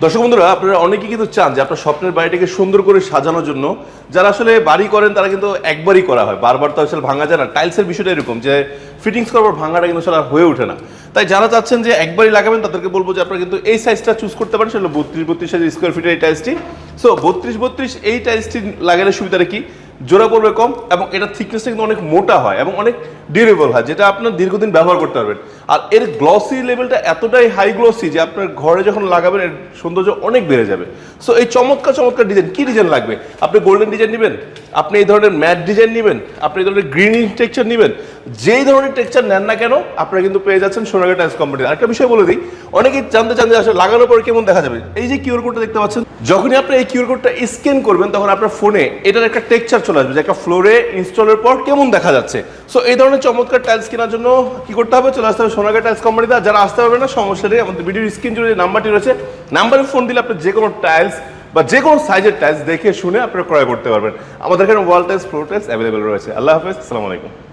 দর্শক বন্ধুরা, আপনারা অনেকেই কিন্তু চান যে আপনার স্বপ্নের বাড়িটাকে সুন্দর করে সাজানোর জন্য। যারা আসলে বাড়ি করেন তারা কিন্তু একবারই করা হয়, বারবার তো আসলে ভাঙা যায় না। টাইলসের বিষয়টা এরকম যে ফিটিংস করার পর ভাঙাটা কিন্তু আসলে আর হয়ে ওঠে না। তাই যারা চাচ্ছেন যে একবারই লাগাবেন তাদেরকে বলবো যে আপনারা কিন্তু এই সাইজটা চুজ করতে পারেন, সেটা 32 সাইজ স্কোয়ার ফিটের এই টাইলসটি। সো 32 এই টাইলসটি লাগালে সুবিধাটা কি, জোড়া পড়বে কম এবং এটা থিকনেসটা কিন্তু অনেক মোটা হয় এবং অনেক ডিউরেবল হয়, যেটা আপনার দীর্ঘদিন ব্যবহার করতে পারবেন। আর এর গ্লসি লেভেলটা এতটাই হাই গ্লসি যে আপনার ঘরে যখন লাগাবেন এর সৌন্দর্য অনেক বেড়ে যাবে। সো এই চমৎকার চমৎকার ডিজাইন, কি ডিজাইন লাগবে? আপনি গোল্ডেন ডিজাইন নেবেন, আপনি এই ধরনের ম্যাট ডিজাইন নেবেন, আপনি এই ধরনের গ্রিন টেক্সচার নেবেন, যেই ধরনের টেক্সচার নেন না কেন আপনারা কিন্তু পেয়ে যাচ্ছেন সোনারগাঁ টাইলস কোম্পানির। আরেকটা বিষয় বলে দিই, অনেকেই জানতে চান যে আসলে লাগানোর পর কেমন দেখা যাবে। এই যে কিউআর কোডটা দেখতে পাচ্ছেন, যখনই আপনি এই কিউআর কোডটা স্ক্যান করবেন তখন আপনার ফোনে এটার একটা টেক্সচার চলে আসবে যে একটা ফ্লোরে ইনস্টলের পর কেমন দেখা যাচ্ছে। সো এই ধরনের চমৎকার টাইলস কেনার জন্য কি করতে হবে, চলে আসতে হবে সোনারগাঁ টাইলস কোম্পানিতে। যারা আসতে পারবে না সমস্যা নেই, আমাদের ভিডিওর স্ক্রিন জুড়ে যে নাম্বারটি রয়েছে, নাম্বারে ফোন দিলে আপনি যে কোনো টাইলস বা যে কোনো সাইজের টাইলস দেখে শুনে আপনারা ক্রয় করতে পারবেন। আমাদের এখানে wall tiles, floor tiles available রয়েছে। আল্লাহ হাফেজ, আসসালামু আলাইকুম।